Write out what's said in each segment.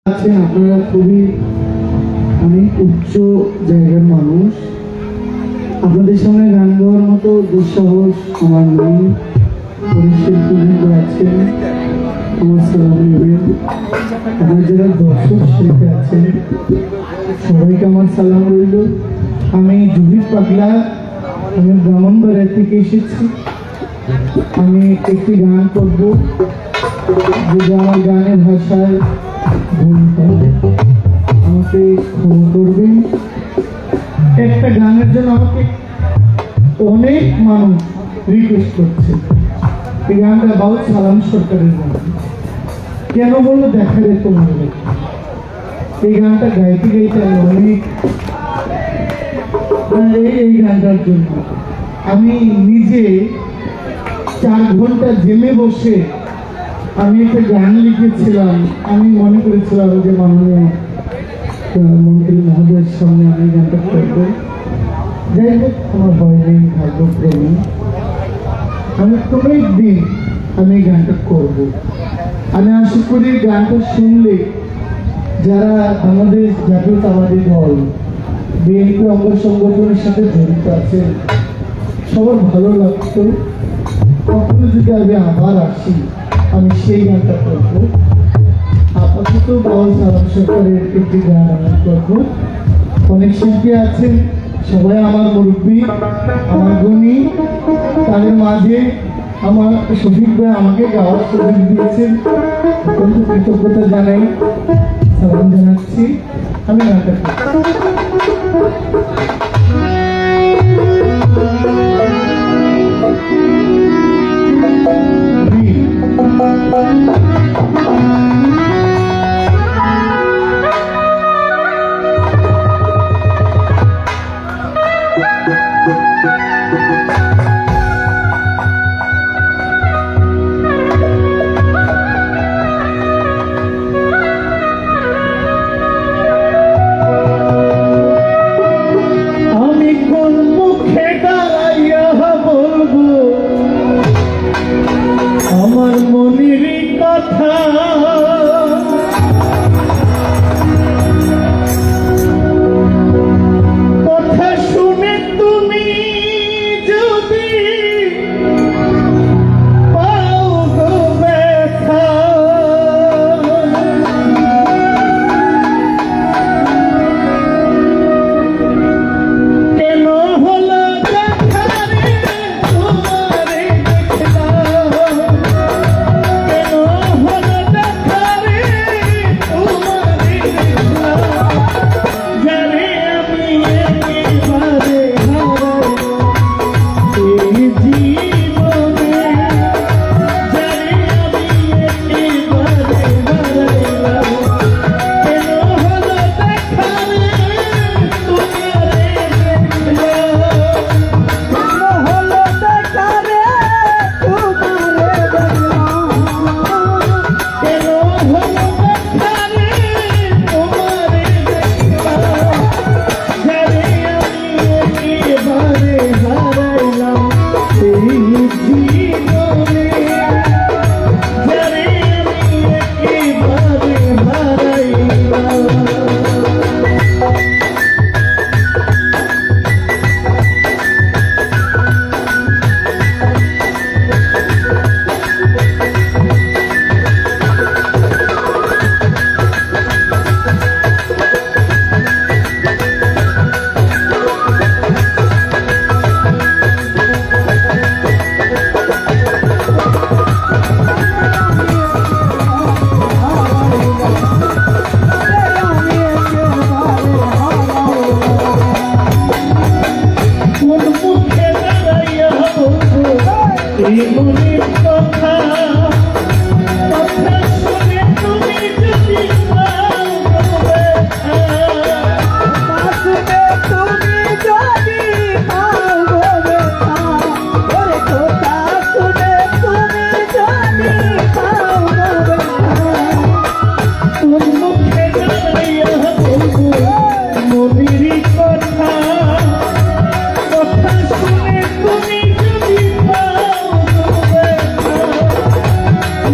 আপনারা খুবই অনেক উচ্চ জায়গার মানুষ, আপনাদের সামনে গান গাওয়ার মতো দুঃসাহস আমার নেই। শিল্পীবৃন্দ আছেন, আমার সালাম নেবেন। আমার যারা দর্শক শিল্পী আছেন সবাইকে আমার সালাম রইল। আমি জুবির পাগলা, আমি ব্রাহ্মণবাড়িয়া থেকে এসেছি। আমি একটি গান করব, যদি আমার গানের ভাষায় ভুল হয় আমাকে ক্ষমা করবেন। একটা গানের জন্য আমাকে অনেক মানুষ রিকোয়েস্ট করছে। এই গানটা বাউল সালাম সরকারের গান। কেন বললো দেখা রে তোমার লেখা। এই গানটা গাইতে গাইতে আমি অনেক এই গানটার জন্য আমি নিজে 4 ঘন্টা জেমে বসে আমি একটা গান লিখেছিলাম। আমি মনে করেছিলাম যে মাননীয় মন্ত্রী মহোদয়ের সামনে আমি গানটা করবো। যাই হোক, আমার হয়নি, ভাগ্যক্রমে আমি কোনো একদিন আমি গানটা করবো। আমি আশা করি গানটা শুনলে যারা আমাদের জাতীয়তাবাদী দল বিএনপি অঙ্গ সংগঠনের সাথে জড়িত আছে সবার ভালো লাগতো। কখনো যদি আমি আবার আসি আমি সেই গানটা করবো। আপাতত বাউল সালাম সরকারের একটি গান আমি করবো। অনেক শিল্পী আছেন, সবাই আমার মুরব্বী, আমার গুণী। তাদের মাঝে আমার শফিক ভাই আমাকে গাওয়ার সুযোগ দিয়েছেন, অত্যন্ত কৃতজ্ঞতা জানাই, সালাম জানাচ্ছি। আমি গানটা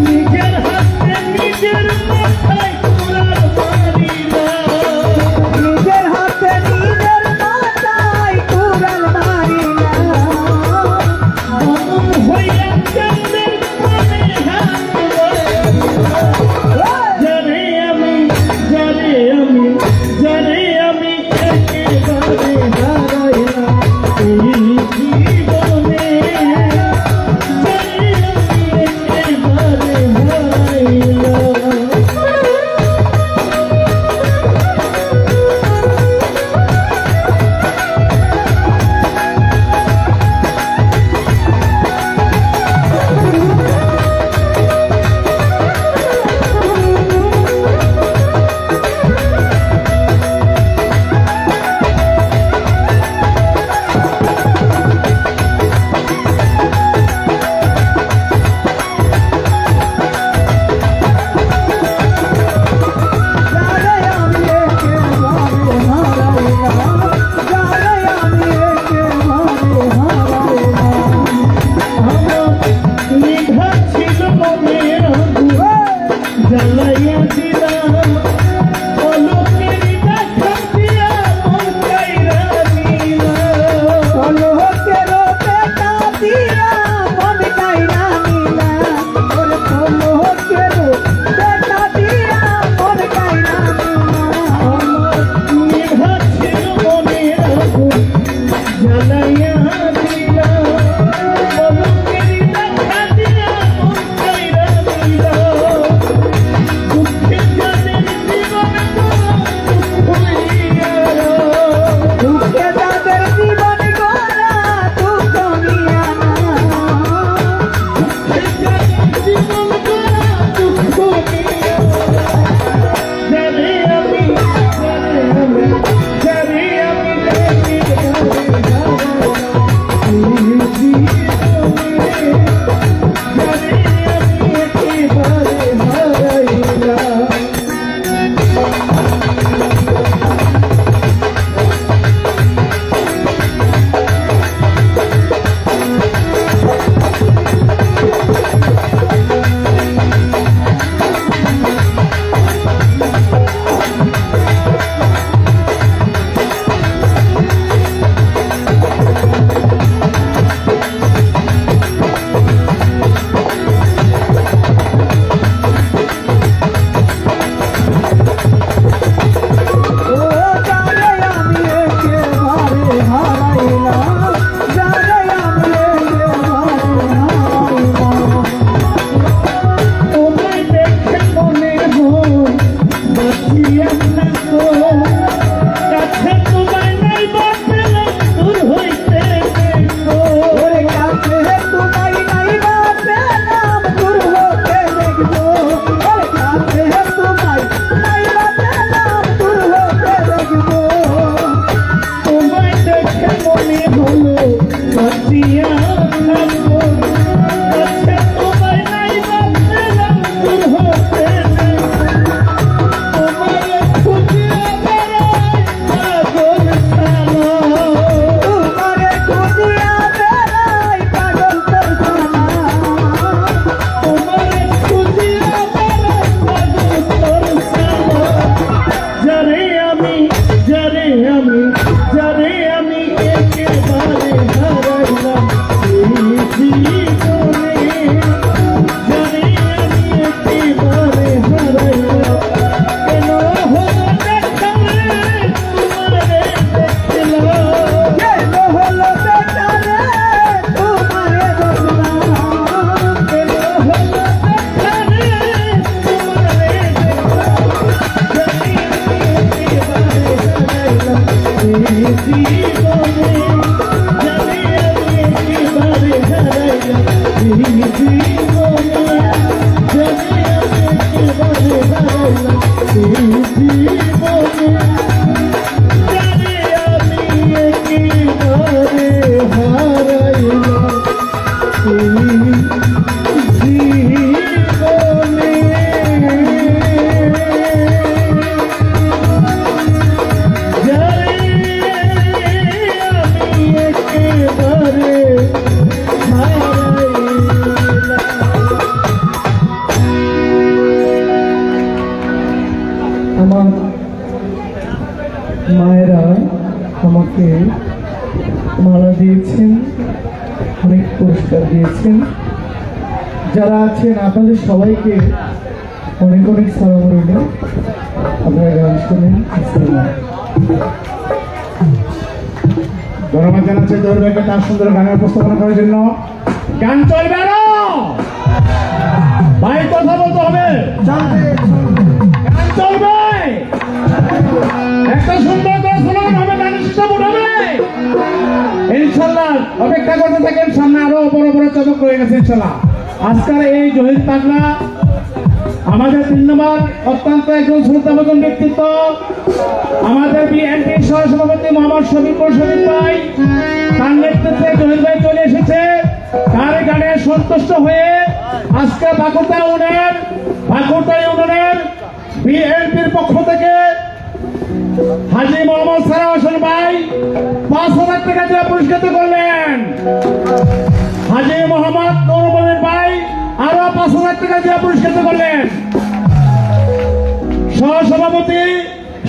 নিজের হাতে নিজের মাথায় বাঁচিয়া থাকো কাছে তোমায় নাই বাঁচলে দূর হইতে দেখো কাছে তোমায় নাই বাঁচলাম দূর হতে দেখবো কাছে তোমায় নাই বাঁচলাম দূর হতে দেখবো তোমায় দেখে মনে হলো বাঁচিয়া থাকো কাছে তোমায় নাই বাঁচলাম দূর হতে তোমায় খুঁজিয়া বেড়াই পাগল সারা তোমারে খুঁজিয়া বেড়াই পাগল তোর জানা তোমারে খুঁজিয়া বেড়াই পাগল তোর সারা যারে আমি একেবারে হারাইলাম এই জীবনে যারে আমি একেবারে হারাইলাম কেন হলো দেখালে তোমারে দেখলাম কেন হলো বেচারে তোমারে দেখলাম কেন হলো দেখালে তোমারে দেখলাম যারে আমি একেবারে হারাইলাম এই জীবনে যারে আমি একেবারে হারাইলাম এই জীবনে যারে আমি একেবারে হারাইলাম এই জীবনে যারে আমি একেবারে হারাইলাম এই জীবনে যারে আমি একেবারে হারাইলাম। আমার মায়েরা আমাকে মালা দিয়েছেন, অনেক পুরস্কার দিয়েছেন। যারা আছেন আপনাদের সবাইকে অনেক অনেক সালাম রইল। আপনারা গান শুনেন। আসসালাম। ধন্যবাদ জানাচ্ছি জহির ভাইকে তার সুন্দর গানের উপস্থাপনা করার জন্য। গান চলবে না ভাই, কথা বলতে হবে, গান চলবে, একটা সুন্দর করে স্লোগান হবে, গানের সিস্টেম উঠাবে ইনশাল্লাহ। অপেক্ষা করতে থাকেন, সামনে আরো বড় বড় চমক রয়ে গেছে ইনশাল্লাহ। আজকের এই জহির পাগলা আমাদের 3 নম্বর অত্যন্ত একজন শ্রদ্ধাভাজন ব্যক্তিত্ব, আমাদের বিএনপি সহসভাপতি মোহাম্মদ শফিকুর শফিক ভাই, তার নেতৃত্বে জহির ভাই চলে এসেছে। তার গানে সন্তুষ্ট হয়ে আজকে বাকুরদা ইউনিয়নের বিএনপির পক্ষ থেকে হাজী মোহাম্মদ সারা হোসেন ভাই 5,000 টাকা দিয়ে পুরস্কৃত করলেন। হাজী মোহাম্মদ নৌরুল ভাই আরো 5,000 টাকা দিয়ে পুরস্কৃত করলেন। সহসভাপতি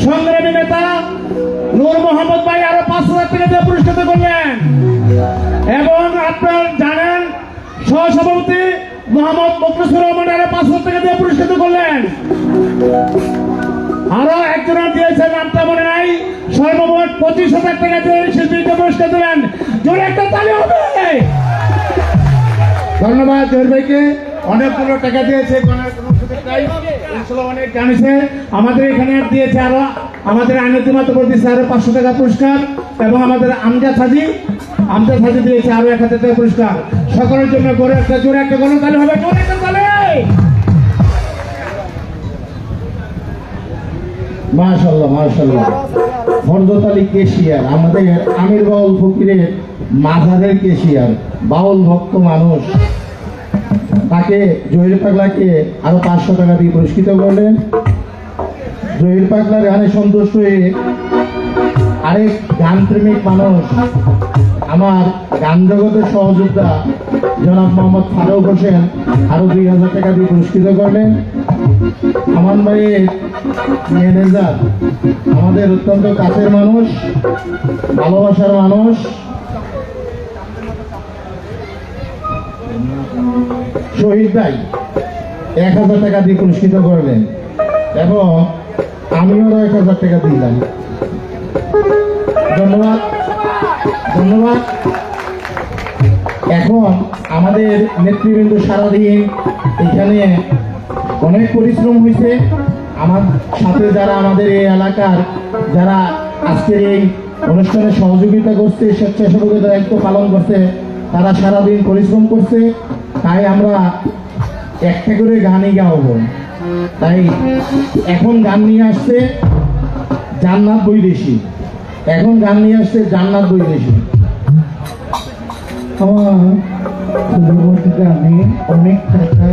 সংগ্রামী নেতা নূর মোহাম্মদ ভাই আরো 5,000 টাকা দিয়ে পুরস্কৃত করলেন। এবং আপনারা জানেন সহসভাপতি মোহাম্মদ মুখলিসুর রহমান আরো 5,000 টাকা দিয়ে পুরস্কৃত করলেন। আরো একজনের দিয়েছেন, নামটা মনে নাই, সর্বমোট 25,000 টাকা দিয়ে শিল্পীকে পুরস্কার দিলেন। জোরে একটা তালি হবে। ধন্যবাদ জহির ভাইকে, অনেকগুলো টাকা দিয়েছে, অনেক জানিয়েছে। আমাদের এখানে দিয়েছে আরো, আমাদের আইনতি মাত্র দিয়েছে আরো 500 টাকা পুরস্কার, এবং আমাদের আমজাদ হাজি দিয়েছে আরো 1,000 টাকা পুরস্কার। সকলের জন্য জোরে একটা গণতালি হবে, জোরে একটা তালি। মাশাআল্লাহ মাশাআল্লাহ। ফরজত আলী কেশিয়ার, আমাদের আমির বাউল ফকিরের মাজারের কেশিয়ার, বাউল ভক্ত মানুষ, তাকে জহির পাগলাকে আরো 500 টাকা দিয়ে পুরস্কৃত করলেন। জহির পাগলার গানে সন্তুষ্ট হয়ে আরেক গান প্রেমিক মানুষ, আমার গান জগতের সহযোদ্ধা জনাব মোহাম্মদ ফারুক হোসেন আরো 2,000 টাকা দিয়ে পুরস্কৃত করলেন। আমান ভাইয়ের ম্যানেজার, আমাদের অত্যন্ত কাছের মানুষ, ভালোবাসার মানুষ, শহীদ ভাই 1,000 টাকা দিয়ে পুরস্কৃত করলেন, এবং আমিও 1,000 টাকা দিলাম। ধন্যবাদ ধন্যবাদ। এখন আমাদের নেতৃবৃন্দ সারাদিন এখানে অনেক পরিশ্রম হয়েছে, আমার সাথে যারা আমাদের এই এলাকার যারা আজকের এই অনুষ্ঠানে সহযোগিতা করছে, স্বেচ্ছাসেবকের দায়িত্ব পালন করছে, তারা সারাদিন পরিশ্রম করছে। তাই আমরা একটা করে গানই গাওয়াবো। তাই এখন গান নিয়ে আসছে জান্নাত বৈদেশী, এখন গান নিয়ে আসছে জান্নাত বৈদেশী। আমার পূর্ববর্তী গানে অনেক কথা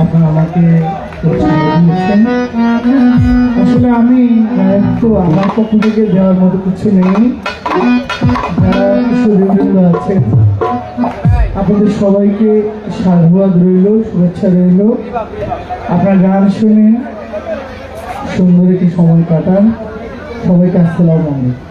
আপনারা আমাকে উৎসাহ দিয়েছেন। আসলে আমি একটু আমার পক্ষ থেকে দেওয়ার মতো কিছু নেই। যারা সুদীবৃন্দ আছেন আপনাদের সবাইকে সাধুবাদ রইল, শুভেচ্ছা রইল। আপনার গান শুনে সুন্দর একটি সময় কাটান। সবাইকে আসসালামু আলাইকুম।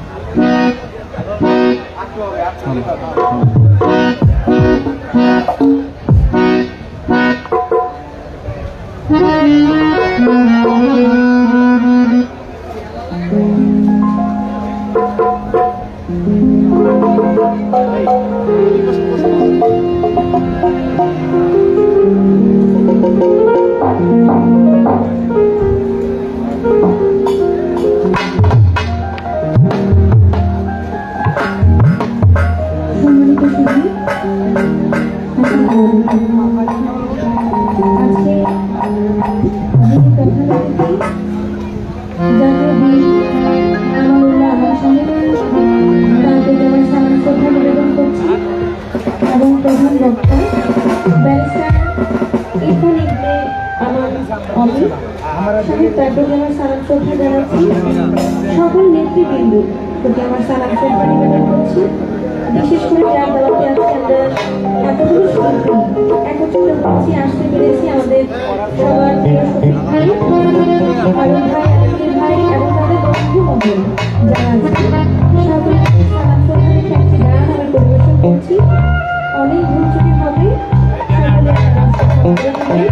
এবং প্রধান বক্তা ব্যারিস্টার ইরফান ইবনে আমান অমিত সাহেব, তাকে আমার সালাম শ্রদ্ধা জানাচ্ছি। সকল নেতৃবৃন্দর প্রতি আমার সালাম শ্রদ্ধা নিবেদন করছি। বিশেষ করে যার দাওয়াতে আজকে আমরা এতগুলো শিল্পী একত্রিত হচ্ছি, আসতে পেরেছি আমাদের সবার প্রিয় শফিক ভাই, আরব ভাই, আলমগীর ভাই এবং তাদের বন্ধু মহল যারা আছে, সকলকে সালাম শ্রদ্ধা রেখে একটি গান আমি পরিবেশন করছি। অনেক ভুল ত্রুটি হবে, সকলে সালাম শ্রদ্ধা করে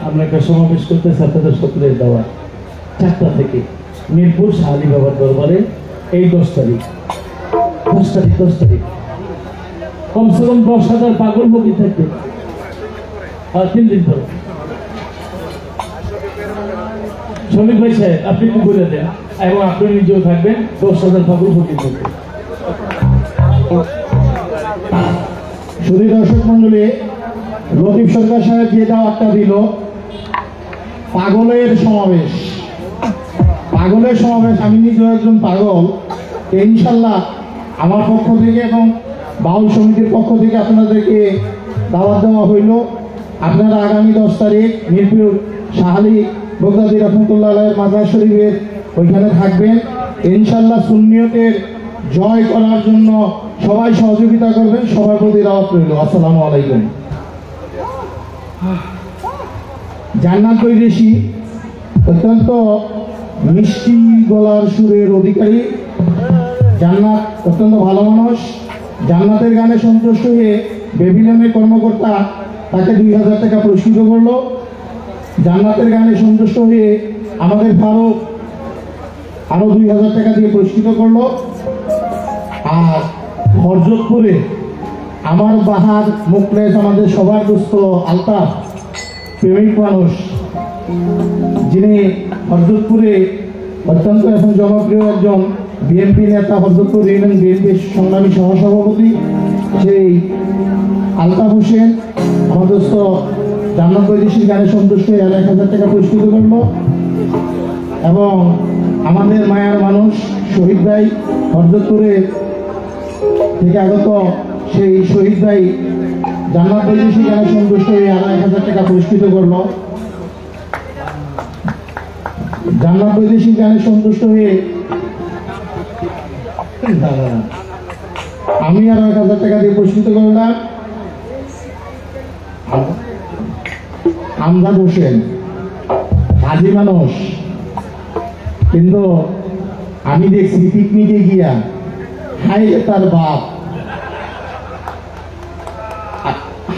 আমরা একটা সমাবেশ করতেছি আপনাদের সকলের দেওয়া 4টা থেকে মিরপুর শাহালি বাবার দরবারে এই 10 তারিখ কমসে কম 10,000 পাগল মুখী থাকবে আর 3 দিন পরে। শ্রমিক ভাই সাহেব আপনি একটু বলে দেন এবং আপনি নিজেও থাকবেন 10,000 পাগল মুখী থাকবে। শুধু দর্শক মন্ডলী, লতিফ সরকার সাহেব যে দাওয়াতটা দিল পাগলের সমাবেশ, আমি নিজেও একজন পাগল। ইনশাল্লাহ আমার পক্ষ থেকে এবং বাউল সমিতির পক্ষ থেকে আপনাদেরকে দাওয়াত দেওয়া হইল। আপনারা আগামী 10 তারিখ মিরপুর শাহালি বগদাদি রহমতুল্লাহ আলাইহির মাজার শরীফের ওইখানে থাকবেন। ইনশাল্লাহ সুন্নিয়তের জয় করার জন্য সবাই সহযোগিতা করবেন। সবার প্রতি দাওয়াত রইল। আসসালামু আলাইকুম। জান্নাত বৈদেশী অত্যন্ত মিষ্টি গলার সুরের অধিকারী। জান্নাত অত্যন্ত ভালো মানুষ। জান্নাতের গানে সন্তুষ্ট হয়ে বেবিলনের কর্মকর্তা তাকে 2,000 টাকা পুরস্কৃত করলো। জান্নাতের গানে সন্তুষ্ট হয়ে আমাদের ফারুক আরো 2,000 টাকা দিয়ে পুরস্কৃত করলো। আর হরজতপুরে আমার বাহার মুখলেস, আমাদের সবার দোস্ত আলতাফ, প্রেমিক মানুষ, যিনি হরজতপুরে অত্যন্ত এখন জনপ্রিয় একজন বিএনপি নেতা, হরজতপুর ইউনিয়ন বিএনপির সংগ্রামী সহসভাপতি, সেই আলতাফ হোসেন আমার দোস্ত জান্নাত বৈদেশিক গানে সন্তুষ্ট হয়ে 1,000 টাকা পুরস্কৃত করল। এবং আমাদের মায়ার মানুষ শহীদ ভাই হরজতপুরে থেকে আগত, সেই শহীদ ভাই জান্নাত বৈদেশিক গানে সন্তুষ্ট হয়ে 1,000 টাকা পুরস্কৃত করল। জান্নাত বৈদেশিক গানে সন্তুষ্ট হয়ে আমি আরো 1,000 টাকা দিয়ে পুরস্কৃত করলাম। আমজাদ হোসেন হাজি মানুষ, কিন্তু আমি দেখছি পিকনিকে গিয়া হাই তার বাপ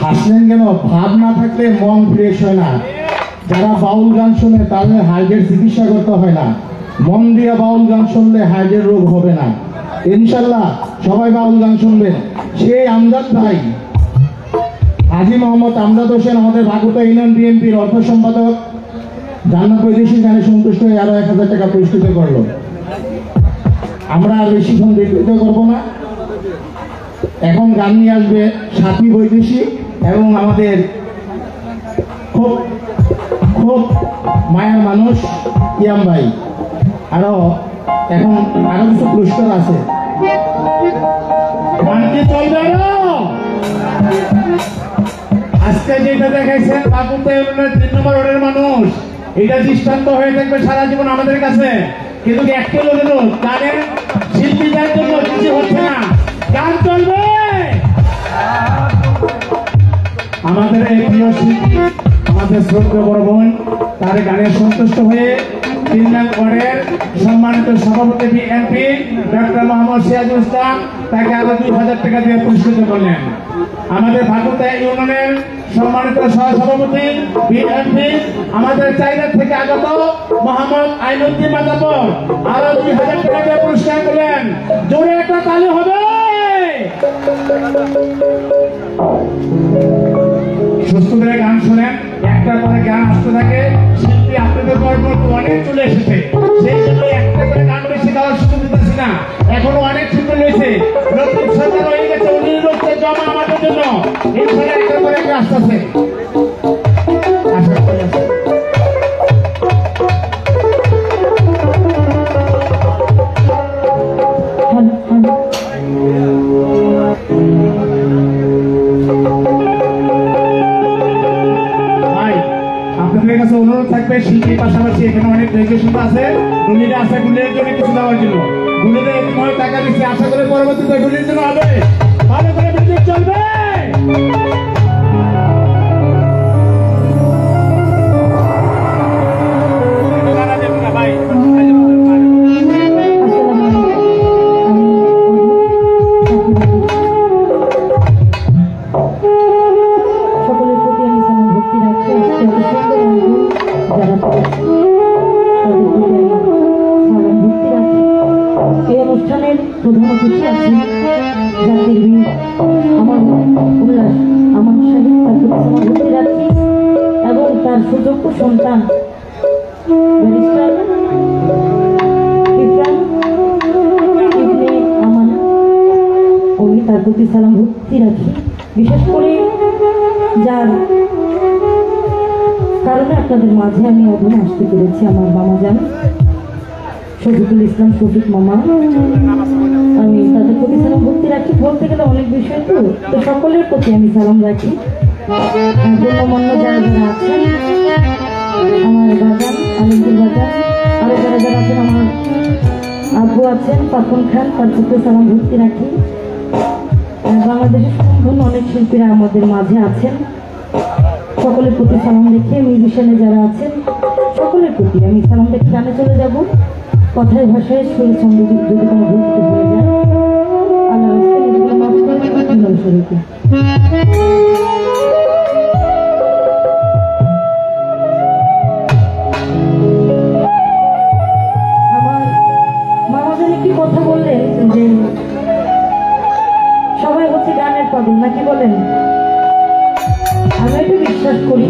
হাসলেন কেন? ভাব না থাকলে মন ফ্রেশ হয় না। যারা বাউল গান শোনে তাদের হার্টের চিকিৎসা করতে হয় না। মন দিয়ে বাউল গান শুনলে হার্টের রোগ হবে না। ইনশাল্লাহ সবাই বাউল গান শুনবেন। সেই আমজাদ ভাই হাজি মোহাম্মদ আমজাদ হোসেন আমাদের ভাকুতা ইউনিয়ন বিএনপির অর্থ সম্পাদক জান্নাত বৈদেশিক গানে সন্তুষ্ট হয়ে আরো 1,000 টাকা পুরস্কৃত করলো। আমরা আর বেশিক্ষণ বিকৃত করবো না। এখন গান নিয়ে আসবে সাথী বৈদেশিক এবং আমাদের খুব খুব মায়ের মানুষ ইয়াম ভাই। আরো এখন আরো কিছু পুরস্কার আছে। আজকে যেটা দেখাইছেন ভাকুতা ইউনিয়নের 3 নম্বর ওয়ার্ডের মানুষ, এটা দৃষ্টান্ত হয়ে থাকবে সারা জীবন আমাদের কাছে। কিন্তু একটা লোক গানের শিল্পীদের জন্য কিছু হচ্ছে না, গান চলবে। আমাদের এই প্রিয় শিল্পী, আমাদের শ্রদ্ধেয় বড় বোন, তার গানে সন্তুষ্ট হয়ে 3 নং ওয়ার্ডের সম্মানিত সভাপতি বিএনপি ডক্টর মোহাম্মদ সিরাজুল ইসলাম তাকে আরো 2,000 টাকা দিয়ে পুরস্কৃত করলেন। আমাদের ভাকুতা ইউনিয়নের সম্মানিত সহসভাপতি বিএনপি আমাদের চাইনা থেকে আগত মোহাম্মদ আইনুদ্দিন মাদাবর আরো 2,000 টাকা দিয়ে পুরস্কার করলেন। জোরে একটা তালি হবে। সুস্থ করে গান শোনেন, একটা করে গান আসতে থাকে। শিল্পী আপনাদের পরবর্তী অনেক চলে এসেছে, সেই জন্য একটা করে গান বেশি গাওয়ার সুযোগ দিতেছি না। এখনো অনেক সুন্দর রয়েছে, নতুন সরকার হয়ে গেছে, উনি লোককে জমা আমাদের জন্য এই ধরে একটা করে আসতেছে। অনুরোধ থাকবে শিল্পীর পাশাপাশি এখানে অনেক ডেলিগেশন আছে, ডুলিরা আছে, ডুলির জন্য কিছু দেওয়ার জন্য। ডুলিতে সময় টাকা দিচ্ছে, আশা করে পরবর্তীতে ডুলির জন্য হবে। ভালো করে মিউজিক চলবে। সকলের প্রতি আমি ভক্তি রাখছি। অনুষ্ঠানের প্রধান অতিথি আছেন জাতির বীর আমার উল্লাস আমার সাহিব তাকে সমাধি রাখি এবং তার সুযোগ্য সন্তান ব্যারিস্টার ইরফান ইবনে আমান আমি তার প্রতি সালাম ভক্তি রাখি। বিশেষ করে যার কারণে আপনাদের মাঝে আমি অধীনে আসতে পেরেছি, আমার মামা যান শফিকুল ইসলাম শফিক মামা, আমি তাদের প্রতি সালাম ভক্তি রাখি। বলতে গেলে অনেক বিষয় তো সকলের প্রতি আমি সালাম রাখি। গণ্যমান্য যারা যারা আছেন, আমার বাজান আলমপুর বাজান, আরো যারা যারা আছেন, আমার আব্বু আছেন পাপন খান, তার প্রতি সালাম ভক্তি রাখি। বাংলাদেশের সম্পূর্ণ অনেক শিল্পীরা আমাদের মাঝে আছেন, সকলের প্রতি সালাম রেখে মিউজিশিয়ানে যারা আছেন সকলের প্রতি আমি সালাম রেখে গানে চলে যাব। কথায় ভাষায় সুর ছন্দ যদি কোনো ভুল হয়ে যায় আল্লাহ নিজেকে মাফ করে শরীরকে। আমার মামা জানি কি কথা বললেন যে সবাই হচ্ছে গানের পাগল নাকি বলেন? আমি এটা বিশ্বাস করি,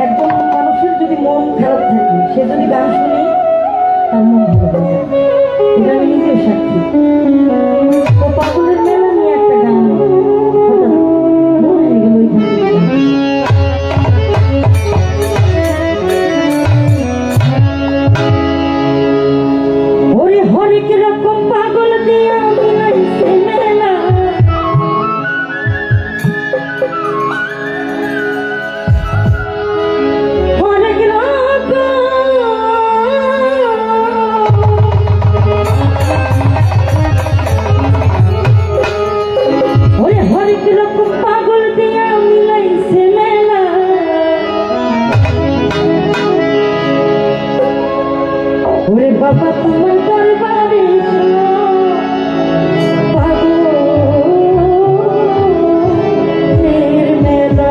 একজন মানুষের যদি মন খারাপ থাকে সে যদি গান শুনে তার মন ভালো হয়ে যায়, এটা আমি নিজে সাক্ষী। তো পাগলের মেলা নিয়ে একটা গান হঠাৎ মনে হয়ে গেল ওরে হরেক রকম পাগল দিয়া মিলাইছে মেলা, বাবা তোমার দরবারে পাগলের মেলা।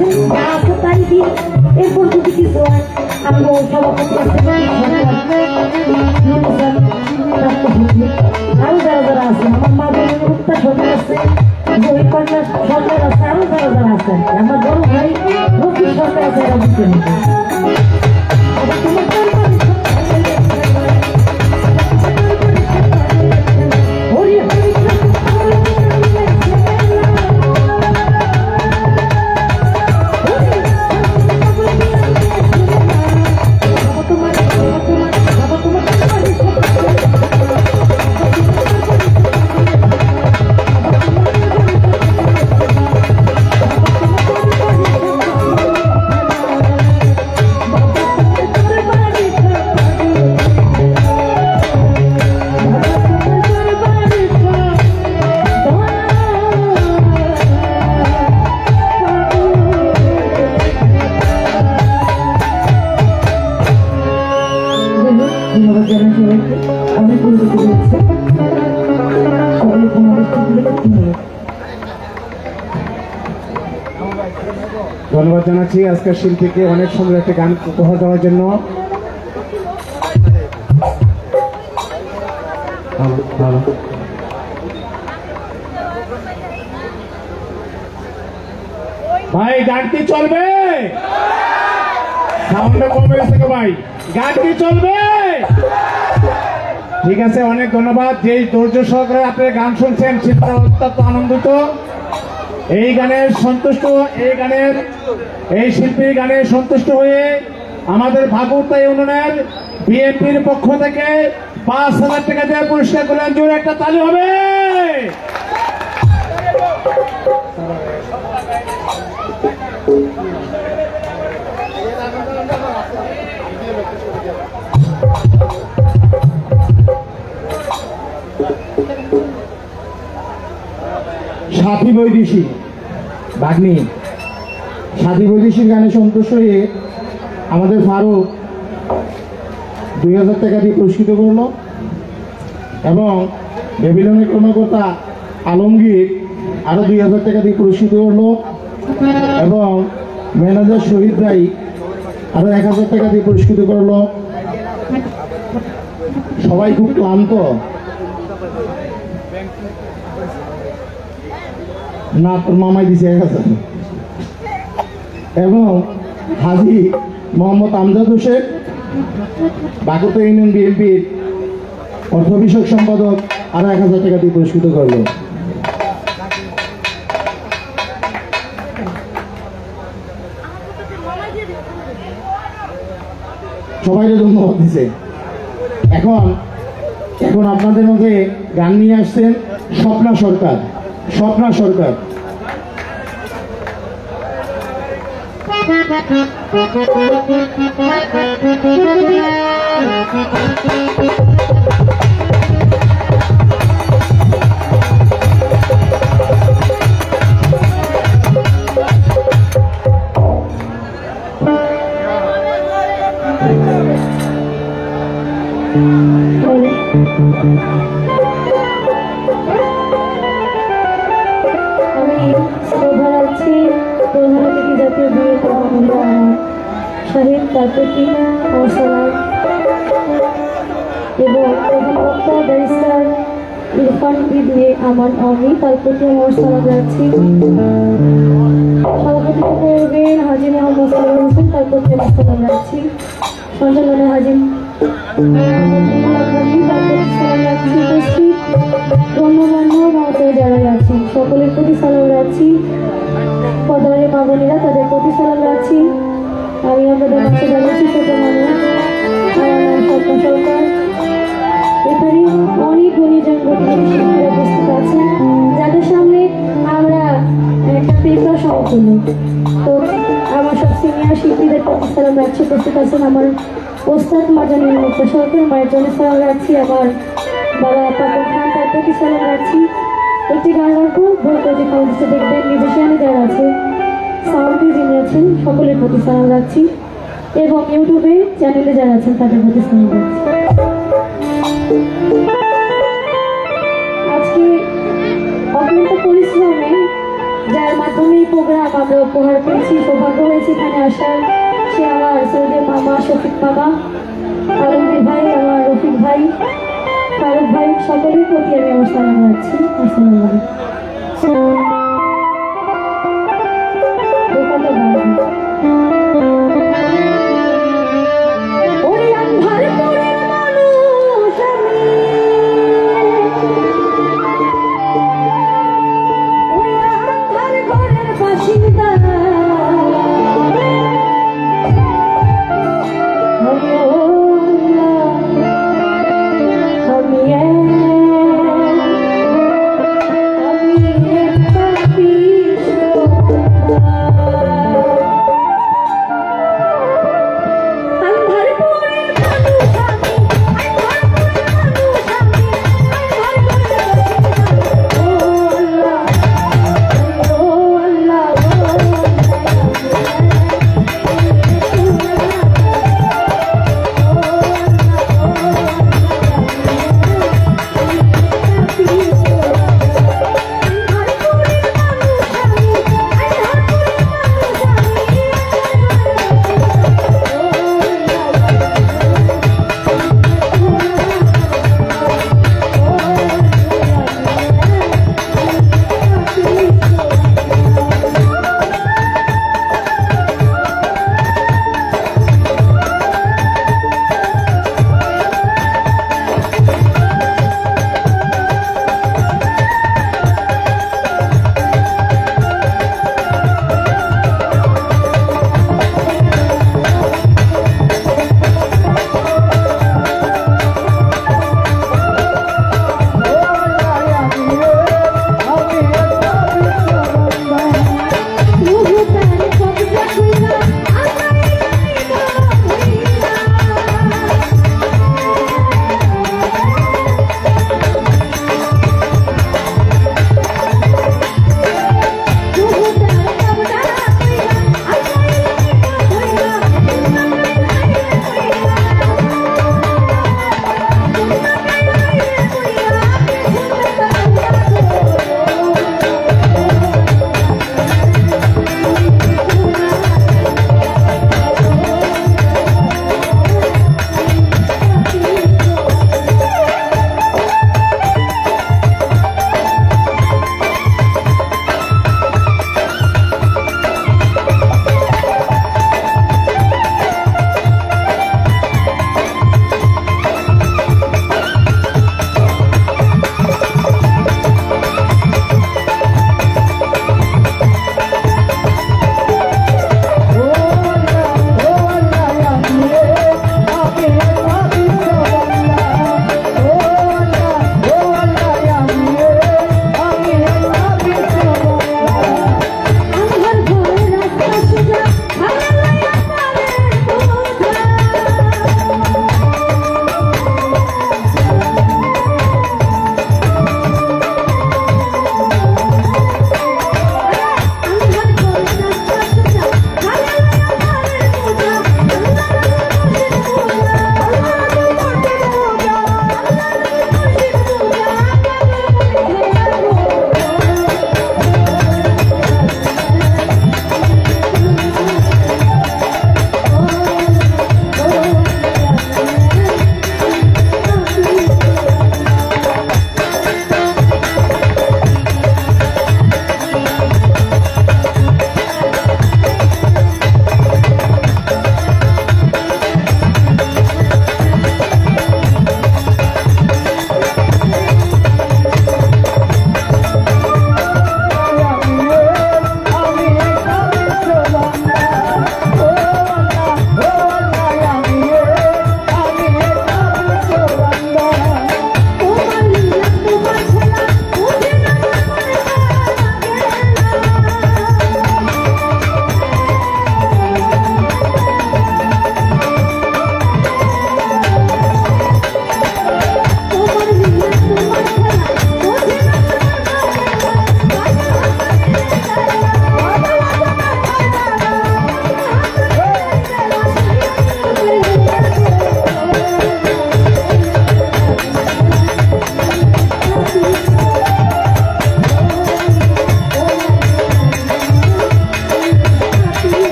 আছেন, যা আছে তাই দিন। এরপর যদি কিছু হয় আমি সভাপতি আরো যারা যারা আছে, আমার মা উত্তর সরকার আছে, জয়কন্যা সরকার আছে, আরো যারা যারা আছে, আমার বড় ভাই রফিক সরকার আছে, এরা বুঝতে নিতে ধন্যবাদ জানাচ্ছি আজকের শিল্পীকে অনেক সুন্দর একটা গান উপহার দেওয়ার জন্য। ভাই গান কি চলবে? সাউন্ডটা কমে গেছে ভাই, গান কি চলবে? ঠিক আছে, অনেক ধন্যবাদ। যেই ধৈর্য সহকারে আপনি গান শুনছেন সেটা অত্যন্ত আনন্দিত। এই গানের সন্তুষ্ট, এই শিল্পীর গানে সন্তুষ্ট হয়ে আমাদের ভাগুরতা ইউনিয়নের বিএনপির পক্ষ থেকে 5,000 টাকা দিয়ে পুরস্কার করলেন। জোরে একটা তালি হবে। সাথী বৈদেশিক ভাগ্নি, সাথী বৈদেশিক গানে সন্তুষ্ট হয়ে আমাদের ফারুক 2,000 টাকা দিয়ে পুরস্কৃত করলো এবং বেবিলনের কর্মকর্তা আলমগীর আরো 2,000 টাকা দিয়ে পুরস্কৃত করলো এবং ম্যানেজার শহীদ ভাই আরো 1,000 টাকা দিয়ে পুরস্কৃত করলো। সবাই খুব ক্লান্ত, না তোর মামাই দিছে 1,000 এবং হাজি মোহাম্মদ আমজাদ হোসেন বাগুরতা ইউনিয়ন বিএনপির অর্থ বিষয়ক সম্পাদক আরো 1,000 টাকা দিয়ে পুরস্কৃত করলো। সবাইকে ধন্যবাদ দিছে। এখন আপনাদের মধ্যে গান নিয়ে আসছেন স্বপ্না সরকার। স্বপ্না সরকার শহীদ তার প্রতি অবসর এবং প্রধান বক্তা ব্যারিস্টার ইরফান দিয়ে আমার আমি তার প্রতি অবসর যাচ্ছি। সভাপতিত্ব করবেন হাজি মোহাম্মদ সালাম হোসেন, তার প্রতি অবসর যাচ্ছি। সঞ্চালনে হাজি গণ্যমান্য মহোদয় যারা যাচ্ছি সকলের প্রতি সালাম যাচ্ছি। পদারে মা বোনেরা তাদের প্রতি সালাম যাচ্ছি। আমি আপনাদের কাছে জানাচ্ছি ছোট মানুষ, আমার নাম স্বপ্ন সরকার। এখানে অনেক গুণীজন শিল্পীরা উপস্থিত আছেন যাদের সামনে আমরা একটা পেপার সমতুল্য। তো আমার সব সিনিয়র শিল্পীদের প্রতি সালাম রাখছি। উপস্থিত আছেন আমার ওস্তাদ মাজানুল মুক্তা সরকার, মায়ের জন্য সালাম রাখছি। আমার বাবা পাপন খান, তার প্রতি সালাম রাখছি। একটি গান রাখবো, বলতে যে কলেজে দেখবেন মিউজিশিয়ানে যারা আছে, সাউন্ডে যিনি আছেন সকলের প্রতি সালাম রাখছি এবং ইউটিউবে চ্যানেলে যারা আছেন তাদের প্রতি সালাম রাখছি। আজকে অত্যন্ত পরিশ্রমে যার মাধ্যমে এই প্রোগ্রাম আমরা উপহার পেয়েছি, সৌভাগ্য হয়েছে এখানে আসার। সে আমার সৌদের মামা, শফিক মামা, আলমগীর ভাই, আমার রফিক ভাই, ফারুক ভাই, সকলের প্রতি আমি আমার সালাম রাখছি। আসসালামু আলাইকুম। ওরে আন্ধার পরের মানুষ আমি, ওরে আন্ধার ঘরের বাসিন্দা, আমি আমি একটা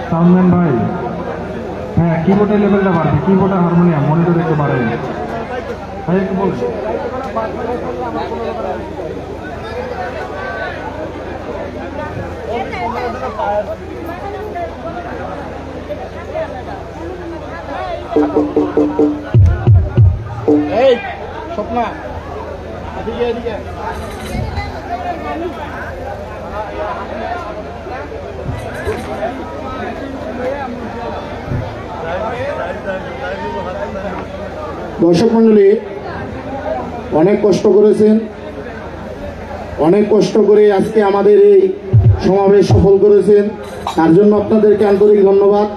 সাউন্ডম্যান ভাই, হ্যাঁ কিবোর্ডের লেভেলটা বাড়বে, কিবোর্ড আর হারমোনিয়াম মনিটর একটু বাড়াই ভাই, একটু বলুন। এই স্বপ্না এদিকে এদিকে দর্শক মন্ডলী, অনেক কষ্ট করেছেন, অনেক কষ্ট করে আজকে আমাদের এই সমাবেশ সফল করেছেন, তার জন্য আপনাদেরকে আন্তরিক ধন্যবাদ।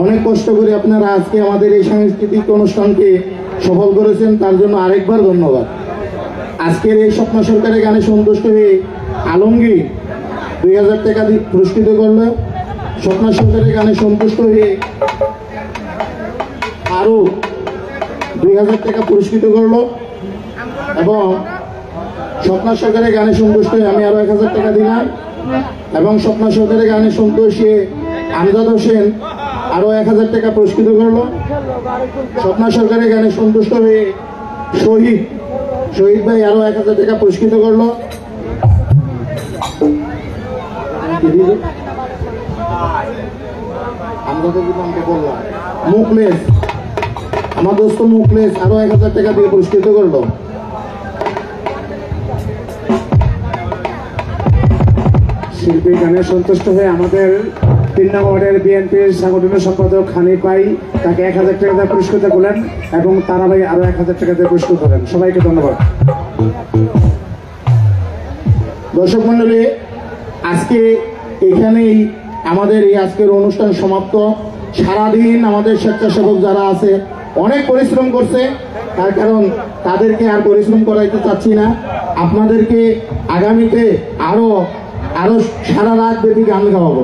অনেক কষ্ট করে আপনারা আজকে আমাদের এই সাংস্কৃতিক অনুষ্ঠানকে সফল করেছেন, তার জন্য আরেকবার ধন্যবাদ। আজকের এই স্বপ্ন সরকারের গানে সন্তুষ্ট হয়ে আলমগীর 2000 টাকা পুরস্কৃত করলো। স্বপ্ন সরকারের গানে সন্তুষ্ট হয়ে আরো 2000 টাকা পুরস্কৃত করলো এবং স্বপ্ন সরকারের গানে সন্তুষ্ট হয়ে আমি আরো 1000 টাকা দিলাম এবং স্বপ্ন সরকারের গানে সন্তুষ্ট হয়ে আমজাদ হোসেন আরো 1000 টাকা পুরস্কৃত করলো। স্বপ্ন সরকারের গানে সন্তুষ্ট হয়ে শহীদ ভাই আরো 1000 টাকা পুরস্কৃত করলো। আমরা তো বললাম মুকলেশ, আমার দোস্ত মুকলেশ আরো 1000 টাকা দিয়ে পুরস্কৃত করলো। শিল্পী গানে সন্তুষ্ট হয়ে আমাদের 3 নং ওয়ার্ডের বিএনপির সাংগঠনিক সম্পাদক হানিফ ভাই তাকে 1000 টাকা দিয়ে পুরস্কৃত করলেন এবং তারা ভাই আরো 1000 টাকা দিয়ে পুরস্কৃত করেন। সবাইকে ধন্যবাদ। দর্শক মন্ডলী, আজকে এখানেই আমাদের এই আজকের অনুষ্ঠান সমাপ্ত। সারাদিন আমাদের স্বেচ্ছাসেবক যারা আছে অনেক পরিশ্রম করছে, তার কারণ তাদেরকে আর পরিশ্রম করাইতে চাচ্ছি না। আপনাদেরকে আগামীতে আরো সারা রাত ব্যাপী গান গাওয়াবো।